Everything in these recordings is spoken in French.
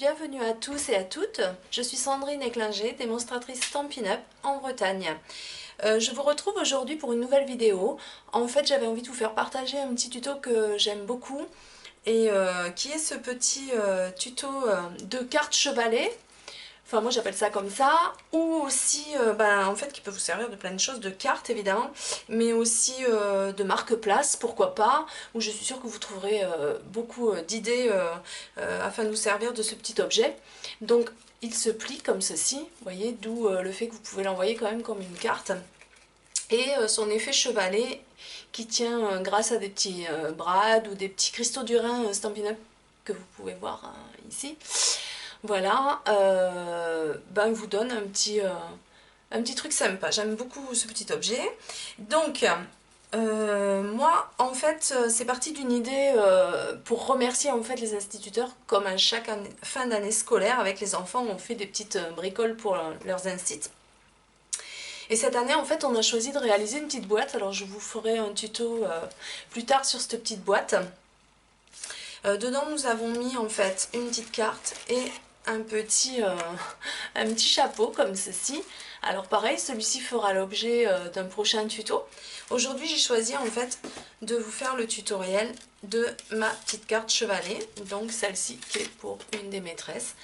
bienvenue à tous et à toutes. Je suis Sandrine Éclinger, démonstratrice Stampin' Up en Bretagne. Je vous retrouve aujourd'hui pour une nouvelle vidéo. En fait, j'avais envie de vous faire partager un petit tuto que j'aime beaucoup et qui est ce petit tuto de cartes chevalet. Enfin, moi j'appelle ça comme ça, ou aussi, en fait, qui peut vous servir de plein de choses, de cartes évidemment, mais aussi de marque-place, pourquoi pas, où je suis sûre que vous trouverez beaucoup d'idées afin de vous servir de ce petit objet. Donc, il se plie comme ceci, vous voyez, d'où le fait que vous pouvez l'envoyer quand même comme une carte. Et son effet chevalet qui tient grâce à des petits brades ou des petits cristaux du Rhin Stampin' Up que vous pouvez voir ici. Voilà, vous donne un petit truc sympa. J'aime beaucoup ce petit objet. Donc, moi, en fait, c'est parti d'une idée pour remercier en fait les instituteurs, comme à chaque fin d'année scolaire, avec les enfants, on fait des petites bricoles pour leurs instituts. Et cette année, en fait, on a choisi de réaliser une petite boîte. Alors, je vous ferai un tuto plus tard sur cette petite boîte. Dedans, nous avons mis en fait une petite carte et un petit chapeau comme ceci. Alors pareil, celui-ci fera l'objet d'un prochain tuto. Aujourd'hui, j'ai choisi en fait de vous faire le tutoriel de ma petite carte chevalet. Donc celle-ci qui est pour une des maîtresses.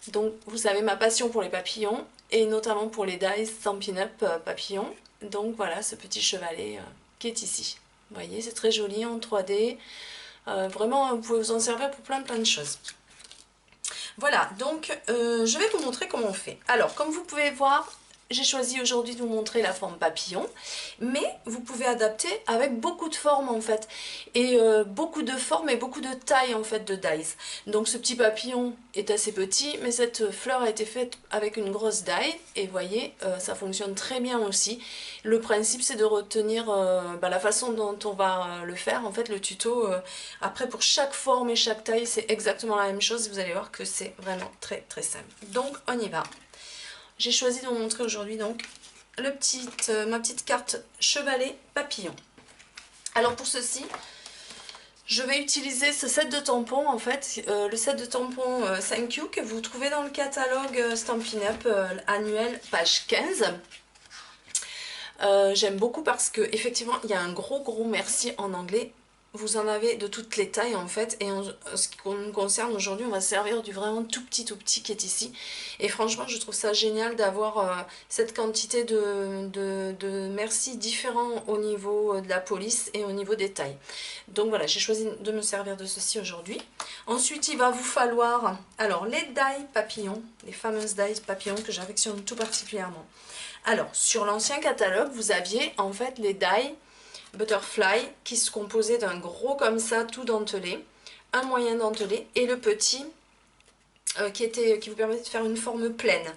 Donc vous savez ma passion pour les papillons et notamment pour les dies Stampin' Up papillons. Donc voilà ce petit chevalet qui est ici. Vous voyez, c'est très joli en 3D. Vraiment, vous pouvez vous en servir pour plein de choses. Voilà, donc je vais vous montrer comment on fait. Alors, comme vous pouvez voir, j'ai choisi aujourd'hui de vous montrer la forme papillon, mais vous pouvez adapter avec beaucoup de formes en fait, et beaucoup de formes et beaucoup de tailles en fait de dies. Donc ce petit papillon est assez petit, mais cette fleur a été faite avec une grosse die, et vous voyez, ça fonctionne très bien aussi. Le principe c'est de retenir la façon dont on va le faire, en fait le tuto, après pour chaque forme et chaque taille c'est exactement la même chose, vous allez voir que c'est vraiment très simple. Donc on y va. J'ai choisi de vous montrer aujourd'hui donc ma petite carte chevalet papillon. Alors pour ceci, je vais utiliser ce set de tampons en fait, le set de tampons Thank You que vous trouvez dans le catalogue Stampin' Up annuel page 15. J'aime beaucoup parce que effectivement il y a un gros merci en anglais. Vous en avez de toutes les tailles en fait, et en ce qui nous concerne aujourd'hui, on va se servir du vraiment tout petit qui est ici. Et franchement, je trouve ça génial d'avoir cette quantité de merci différents au niveau de la police et au niveau des tailles. Donc voilà, j'ai choisi de me servir de ceci aujourd'hui. Ensuite, il va vous falloir, alors les dies papillons, les fameuses dies papillons que j'affectionne tout particulièrement. Alors, sur l'ancien catalogue, vous aviez en fait les dies Butterfly qui se composait d'un gros comme ça tout dentelé, un moyen dentelé et le petit qui vous permettait de faire une forme pleine.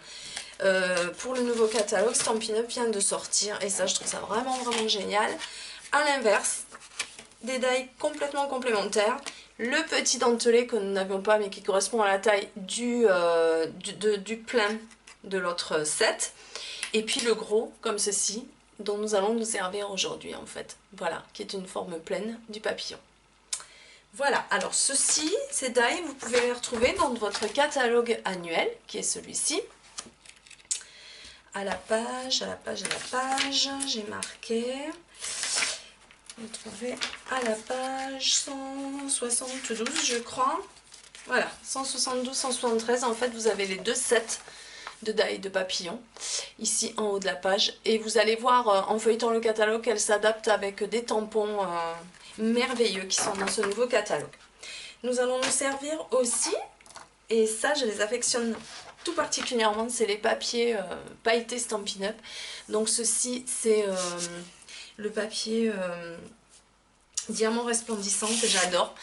Pour le nouveau catalogue, Stampin' Up vient de sortir et ça je trouve ça vraiment génial. À l'inverse, des dies complètement complémentaires, le petit dentelé que nous n'avions pas mais qui correspond à la taille du plein de l'autre set, et puis le gros comme ceci dont nous allons nous servir aujourd'hui en fait, voilà, qui est une forme pleine du papillon. Voilà, alors ces dies, vous pouvez les retrouver dans votre catalogue annuel, qui est celui-ci. À la page, j'ai marqué, vous trouvez à la page 172 je crois, voilà, 172, 173, en fait vous avez les deux sets de dies de papillon ici en haut de la page, et vous allez voir en feuilletant le catalogue qu'elle s'adapte avec des tampons merveilleux qui sont dans ce nouveau catalogue. Nous allons nous servir aussi, et ça je les affectionne tout particulièrement, c'est les papiers pailletés Stampin' Up. Donc ceci c'est le papier diamant resplendissant que j'adore.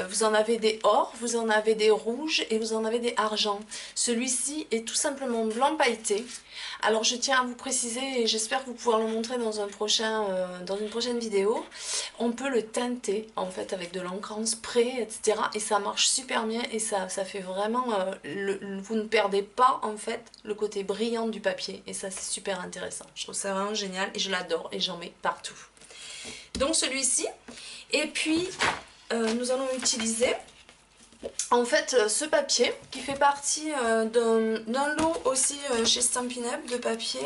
Vous en avez des or, vous en avez des rouges et vous en avez des argent. Celui-ci est tout simplement blanc pailleté. Alors je tiens à vous préciser, et j'espère vous pouvoir le montrer dans une prochaine vidéo, on peut le teinter en fait avec de l'encre en spray, etc. Et ça marche super bien et ça fait vraiment, vous ne perdez pas en fait le côté brillant du papier, et ça c'est super intéressant. Je trouve ça vraiment génial et je l'adore et j'en mets partout. Donc celui-ci, et puis nous allons utiliser En fait, ce papier qui fait partie d'un lot aussi chez Stampin' Up de papier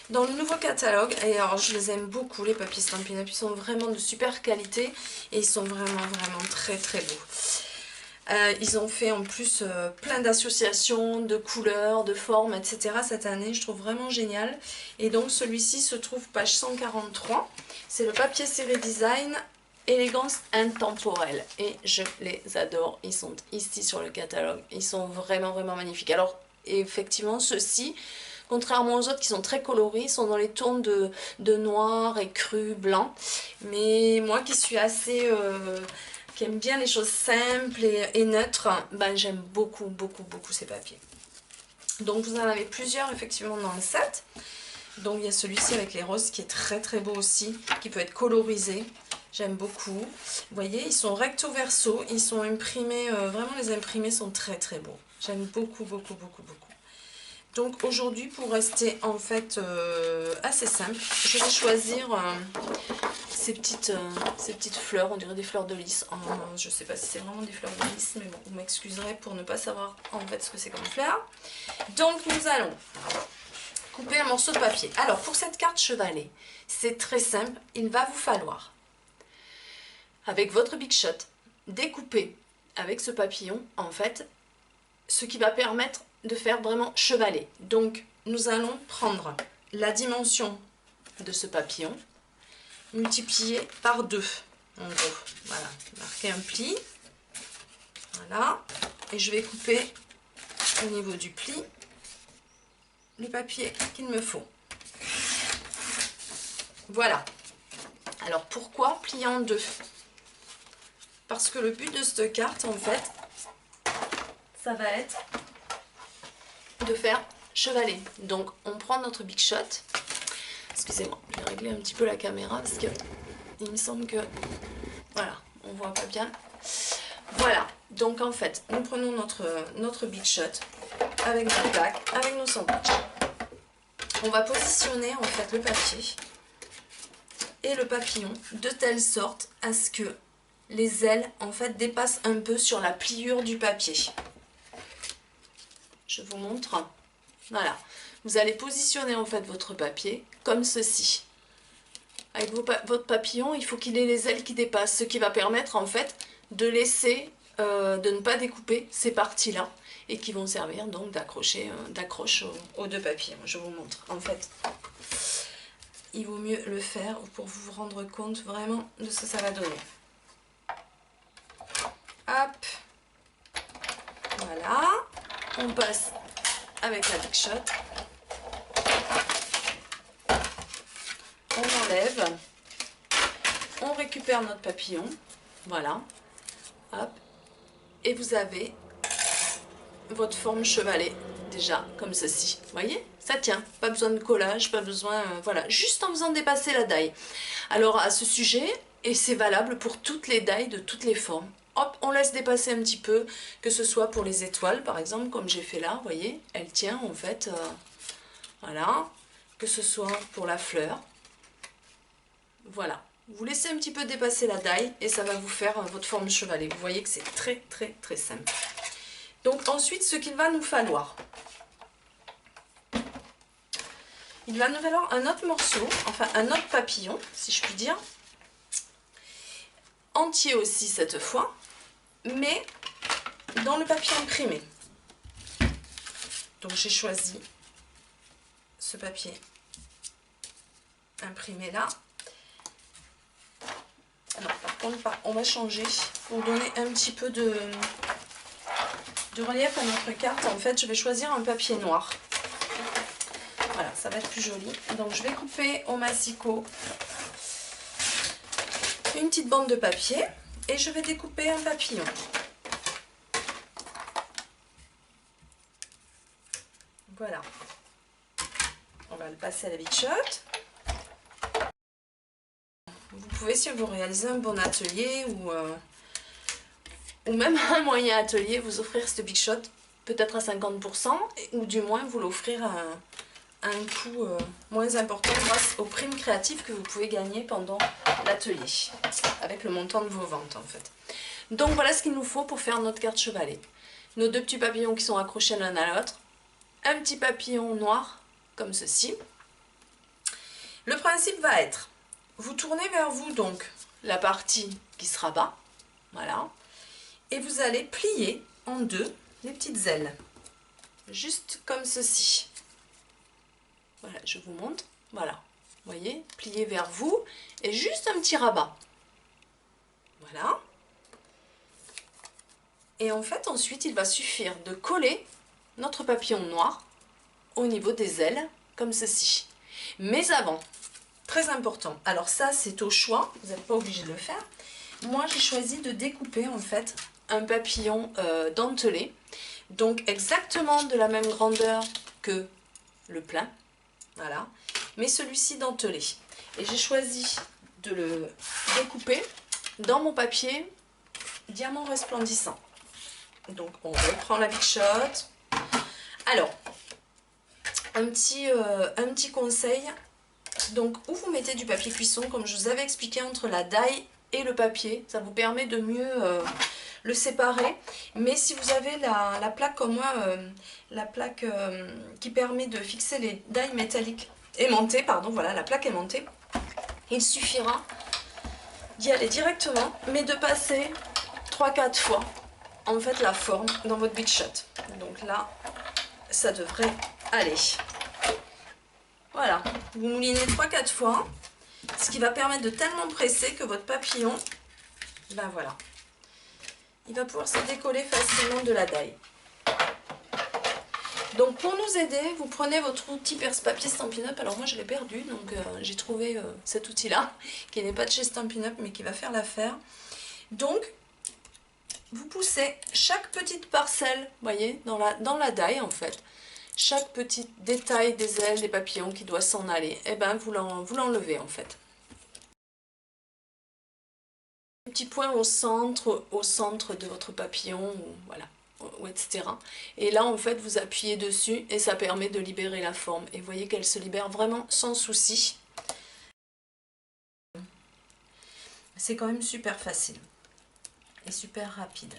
dans le nouveau catalogue. Et alors je les aime beaucoup les papiers Stampin' Up, ils sont vraiment de super qualité et ils sont vraiment très très beaux. Ils ont fait en plus plein d'associations, de couleurs, de formes, etc. cette année, je trouve vraiment génial. Et donc celui-ci se trouve page 143, c'est le papier série design élégance intemporelle et je les adore, ils sont ici sur le catalogue, ils sont vraiment magnifiques. Alors effectivement ceux-ci, contrairement aux autres qui sont très colorés, sont dans les tons de noir et cru, blanc, mais moi qui suis assez... qui aime bien les choses simples et neutres, ben j'aime beaucoup ces papiers. Donc vous en avez plusieurs effectivement dans le set. Donc il y a celui-ci avec les roses qui est très beau aussi, qui peut être colorisé. J'aime beaucoup. Vous voyez, ils sont recto verso, ils sont imprimés, vraiment les imprimés sont très beaux. J'aime beaucoup. Donc aujourd'hui, pour rester en fait assez simple, je vais choisir ces petites fleurs, on dirait des fleurs de lys. Je ne sais pas si c'est vraiment des fleurs de lys, mais bon, vous m'excuserez pour ne pas savoir en fait ce que c'est comme fleur. Donc nous allons couper un morceau de papier. Alors pour cette carte chevalet, c'est très simple, il va vous falloir, avec votre Big Shot, découper avec ce papillon, en fait, ce qui va permettre de faire vraiment chevalet. Donc nous allons prendre la dimension de ce papillon, multiplié par 2, en gros. Voilà, marquer un pli. Voilà, et je vais couper au niveau du pli le papier qu'il me faut. Voilà. Alors pourquoi plier en 2? Parce que le but de cette carte, en fait, ça va être de faire chevalet. Donc on prend notre Big Shot. Excusez-moi, je vais régler un petit peu la caméra parce que il me semble que... Voilà, on voit pas bien. Voilà, donc en fait, nous prenons notre Big Shot avec nos plaques, avec nos sandwichs. On va positionner en fait le papier et le papillon de telle sorte à ce que les ailes en fait dépassent un peu sur la pliure du papier. Je vous montre. Voilà, vous allez positionner en fait votre papier comme ceci. Avec votre papillon, il faut qu'il ait les ailes qui dépassent, ce qui va permettre en fait de laisser, de ne pas découper ces parties-là et qui vont servir donc d'accroche aux deux papiers. Je vous montre. En fait, il vaut mieux le faire pour vous rendre compte vraiment de ce que ça va donner. Hop, voilà, on passe avec la Big Shot, on enlève, on récupère notre papillon, voilà, hop, et vous avez votre forme chevalet déjà comme ceci, vous voyez, ça tient, pas besoin de collage, pas besoin, voilà, juste en faisant dépasser la daille. Alors à ce sujet, et c'est valable pour toutes les dailles de toutes les formes, hop, on laisse dépasser un petit peu, que ce soit pour les étoiles par exemple, comme j'ai fait là, vous voyez, elle tient en fait, voilà, que ce soit pour la fleur, voilà. Vous laissez un petit peu dépasser la daille et ça va vous faire votre forme chevalet. Vous voyez que c'est très simple. Donc ensuite, ce qu'il va nous falloir, il va nous falloir un autre morceau, enfin un autre papillon, si je puis dire, entier aussi cette fois, mais dans le papier imprimé. Donc j'ai choisi ce papier imprimé là. Alors par contre, on va changer pour donner un petit peu de relief à notre carte. En fait, je vais choisir un papier noir. Voilà, ça va être plus joli. Donc je vais couper au massicot une petite bande de papier et je vais découper un papillon. Voilà. On va le passer à la Big Shot. Vous pouvez, si vous réalisez un bon atelier ou même un moyen atelier, vous offrir ce Big Shot peut-être à 50% ou du moins vous l'offrir à un coût moins important grâce aux primes créatives que vous pouvez gagner pendant l'atelier avec le montant de vos ventes en fait. Donc voilà ce qu'il nous faut pour faire notre carte chevalet. Nos deux petits papillons qui sont accrochés l'un à l'autre. Un petit papillon noir, comme ceci. Le principe va être, vous tournez vers vous donc la partie qui sera bas, voilà, et vous allez plier en deux les petites ailes, juste comme ceci. Voilà, je vous montre, voilà, vous voyez, plier vers vous et juste un petit rabat. Voilà. Et en fait, ensuite, il va suffire de coller notre papillon noir au niveau des ailes, comme ceci. Mais avant, très important, alors ça c'est au choix, vous n'êtes pas obligé de le faire. Moi j'ai choisi de découper en fait un papillon dentelé, donc exactement de la même grandeur que le plein, voilà, mais celui-ci dentelé. Et j'ai choisi de le découper dans mon papier diamant resplendissant. Donc on reprend la bichotte. Alors, un petit conseil, donc où vous mettez du papier cuisson, comme je vous avais expliqué, entre la daille et le papier, ça vous permet de mieux le séparer. Mais si vous avez la plaque comme moi, la plaque qui permet de fixer les dailles métalliques aimantées, pardon, voilà, la plaque aimantée, il suffira d'y aller directement, mais de passer 3-4 fois en fait la forme dans votre bichot. Donc là, ça devrait aller. Voilà, vous moulinez 3-4 fois, ce qui va permettre de tellement presser que votre papillon, ben voilà, il va pouvoir se décoller facilement de la daille. Donc pour nous aider, vous prenez votre outil perce-papier Stampin' Up. Alors moi je l'ai perdu, donc j'ai trouvé cet outil-là, qui n'est pas de chez Stampin' Up, mais qui va faire l'affaire. Donc, vous poussez chaque petite parcelle, vous voyez, dans la daille en fait. Chaque petit détail des ailes, des papillons qui doit s'en aller, et ben vous l'enlevez en fait. Un petit point au centre de votre papillon, ou, voilà, ou etc. Et là en fait vous appuyez dessus et ça permet de libérer la forme. Et vous voyez qu'elle se libère vraiment sans souci. C'est quand même super facile et super rapide.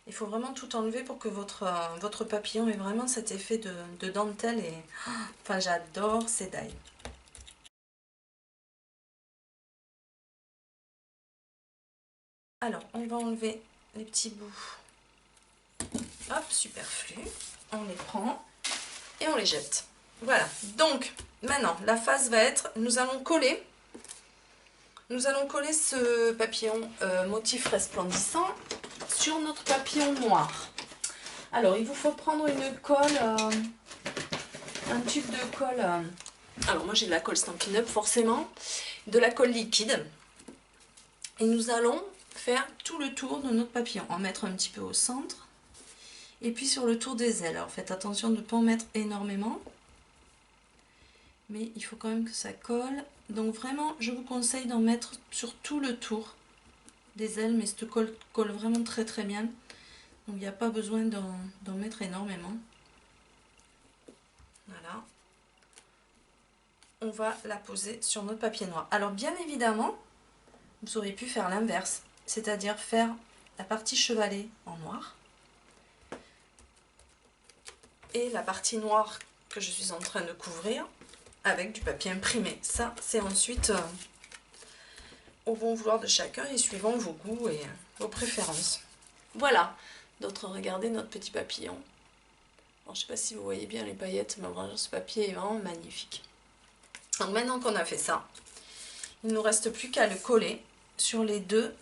Il faut vraiment tout enlever pour que votre papillon ait vraiment cet effet de dentelle. Et enfin, j'adore ces dailles. Alors, on va enlever les petits bouts. Hop, superflu. On les prend et on les jette. Voilà. Donc, maintenant, la phase va être, nous allons coller ce papillon motif resplendissant sur notre papillon noir. Alors, il vous faut prendre une colle, un tube de colle. Alors, moi j'ai de la colle Stampin' Up forcément, de la colle liquide. Et nous allons faire tout le tour de notre papillon. En mettre un petit peu au centre. Et puis sur le tour des ailes. Alors, faites attention de ne pas en mettre énormément. Mais il faut quand même que ça colle. Donc, vraiment, je vous conseille d'en mettre sur tout le tour des ailes. Mais cette colle colle vraiment très très bien. Donc il n'y a pas besoin d'en mettre énormément. Voilà. On va la poser sur notre papier noir. Alors bien évidemment, vous auriez pu faire l'inverse. C'est-à-dire faire la partie chevalet en noir. Et la partie noire que je suis en train de couvrir avec du papier imprimé. Ça, c'est ensuite au bon vouloir de chacun et suivant vos goûts et vos préférences. Voilà. D'autres, regardez notre petit papillon. Alors, je ne sais pas si vous voyez bien les paillettes, mais vraiment, ce papier est vraiment magnifique. Donc maintenant qu'on a fait ça, il ne nous reste plus qu'à le coller sur les deux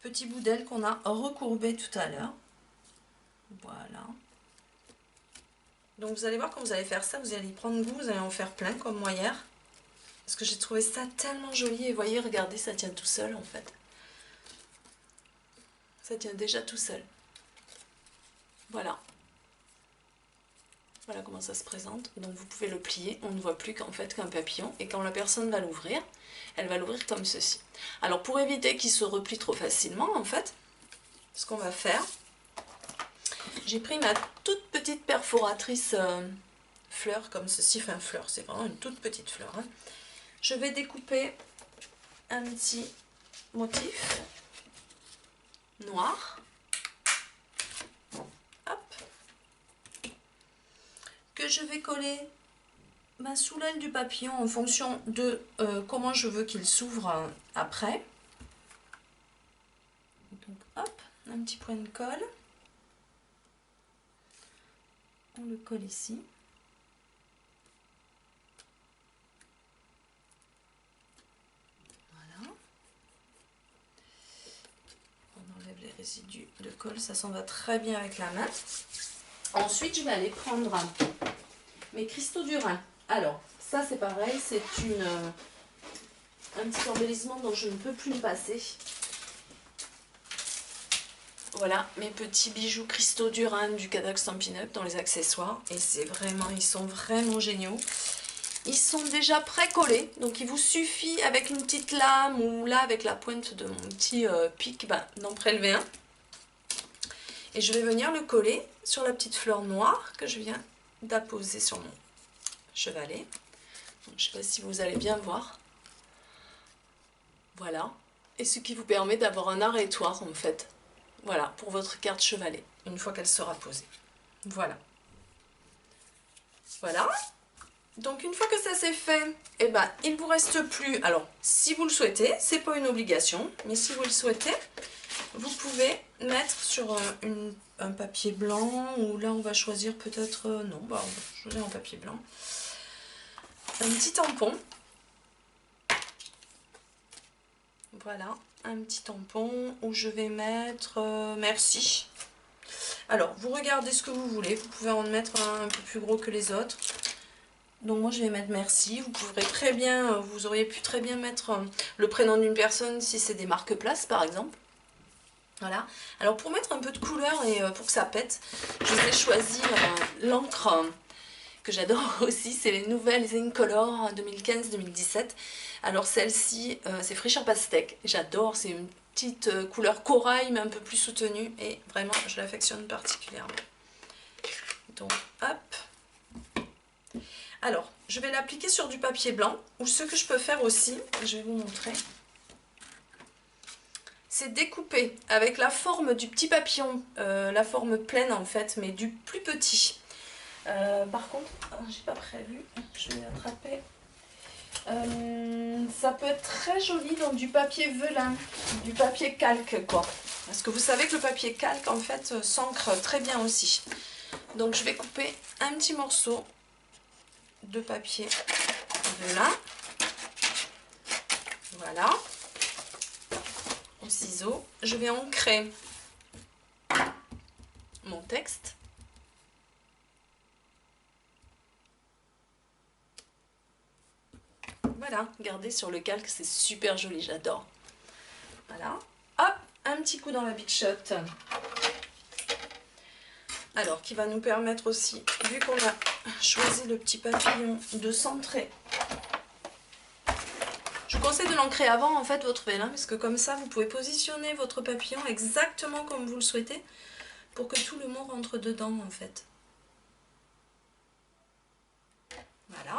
petits bouts d'ailes qu'on a recourbés tout à l'heure. Voilà. Donc vous allez voir quand vous allez faire ça, vous allez y prendre goût, vous allez en faire plein comme moi hier. Parce que j'ai trouvé ça tellement joli. Et voyez, regardez, ça tient tout seul en fait. Ça tient déjà tout seul. Voilà. Voilà comment ça se présente. Donc vous pouvez le plier. On ne voit plus qu'en fait qu'un papillon. Et quand la personne va l'ouvrir, elle va l'ouvrir comme ceci. Alors pour éviter qu'il se replie trop facilement, en fait, ce qu'on va faire, j'ai pris ma toute petite perforatrice fleur comme ceci. Enfin fleur, c'est vraiment une toute petite fleur. Hein. Je vais découper un petit motif noir, hop, que je vais coller sous l'aile du papillon en fonction de comment je veux qu'il s'ouvre après. Donc hop, un petit point de colle, on le colle ici. Voilà. On enlève les résidus de colle, ça s'en va très bien avec la main. Ensuite, je vais aller prendre mes cristaux du Rhin. Alors, ça c'est pareil, c'est un petit embellissement dont je ne peux plus me passer. Voilà, mes petits bijoux cristaux du Rhin du catalogue Stampin' Up dans les accessoires. Et c'est vraiment, ils sont vraiment géniaux. Ils sont déjà pré-collés, donc il vous suffit avec une petite lame ou là avec la pointe de mon petit pic d'en prélever un. Et je vais venir le coller sur la petite fleur noire que je viens d'apposer sur mon chevalet. Donc, je ne sais pas si vous allez bien voir. Voilà. Et ce qui vous permet d'avoir un arrêtoir en fait. Voilà, pour votre carte chevalet, une fois qu'elle sera posée. Voilà. Voilà. Donc une fois que ça c'est fait, eh ben, il ne vous reste plus, alors si vous le souhaitez, c'est pas une obligation, mais si vous le souhaitez, vous pouvez mettre sur un papier blanc, ou là on va choisir peut-être, non, on va choisir un papier blanc, un petit tampon. Voilà, un petit tampon où je vais mettre merci. Alors, vous regardez ce que vous voulez, vous pouvez en mettre un peu plus gros que les autres. Donc moi je vais mettre merci, vous pourrez très bien, vous auriez pu très bien mettre le prénom d'une personne si c'est des marque-places par exemple. Voilà, alors pour mettre un peu de couleur et pour que ça pète, je vais choisir l'encre que j'adore aussi, c'est les nouvelles Incolor 2015-2017. Alors celle-ci, c'est Fraîcheur Pastèque, j'adore, c'est une petite couleur corail mais un peu plus soutenue et vraiment je l'affectionne particulièrement. Donc hop. Alors, je vais l'appliquer sur du papier blanc, ou ce que je peux faire aussi, je vais vous montrer, c'est découper avec la forme du petit papillon, la forme pleine en fait, mais du plus petit. Par contre, j'ai pas prévu, je vais l'attraper. Ça peut être très joli dans du papier velin, du papier calque quoi. Parce que vous savez que le papier calque en fait s'ancre très bien aussi. Donc je vais couper un petit morceau de papier velin, voilà, au ciseau. Je vais ancrer mon texte. Voilà, regardez sur le calque, c'est super joli, j'adore. Voilà, hop, un petit coup dans la Big Shot. Alors, qui va nous permettre aussi, vu qu'on a choisi le petit papillon, de centrer. Je vous conseille de l'ancrer avant en fait votre vélin, parce que comme ça vous pouvez positionner votre papillon exactement comme vous le souhaitez pour que tout le mot rentre dedans en fait. Voilà.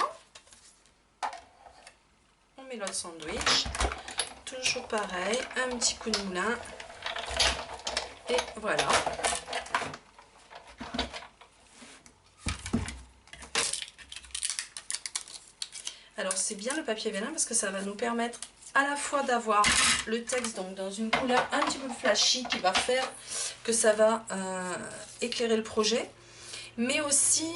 On met l'autre sandwich. Toujours pareil, un petit coup de moulin. Et voilà. Alors c'est bien le papier vélin parce que ça va nous permettre à la fois d'avoir le texte donc dans une couleur un petit peu flashy qui va faire que ça va éclairer le projet, mais aussi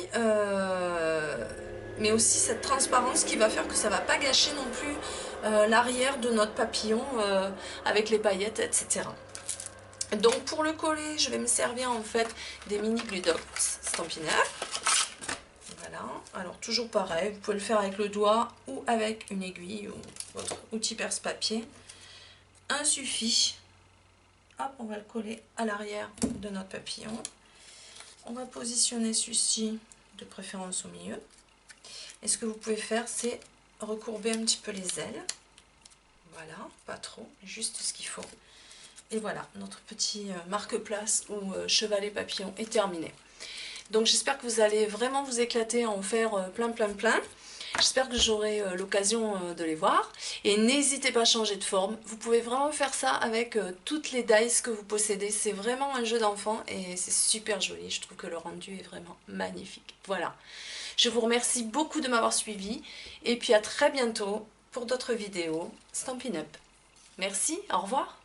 cette transparence qui va faire que ça va pas gâcher non plus l'arrière de notre papillon avec les paillettes, etc. Donc pour le coller, je vais me servir en fait des mini Glue Dots Stampin' Up. Voilà, alors toujours pareil, vous pouvez le faire avec le doigt ou avec une aiguille ou votre outil perce-papier. Un suffit. Hop, on va le coller à l'arrière de notre papillon. On va positionner celui-ci de préférence au milieu. Et ce que vous pouvez faire, c'est recourber un petit peu les ailes. Voilà, pas trop, juste ce qu'il faut. Et voilà, notre petit marque-place ou chevalet papillon est terminé. Donc j'espère que vous allez vraiment vous éclater à en faire plein. J'espère que j'aurai l'occasion de les voir. Et n'hésitez pas à changer de forme. Vous pouvez vraiment faire ça avec toutes les dies que vous possédez. C'est vraiment un jeu d'enfant et c'est super joli. Je trouve que le rendu est vraiment magnifique. Voilà. Je vous remercie beaucoup de m'avoir suivi. Et puis à très bientôt pour d'autres vidéos Stampin' Up! Merci, au revoir.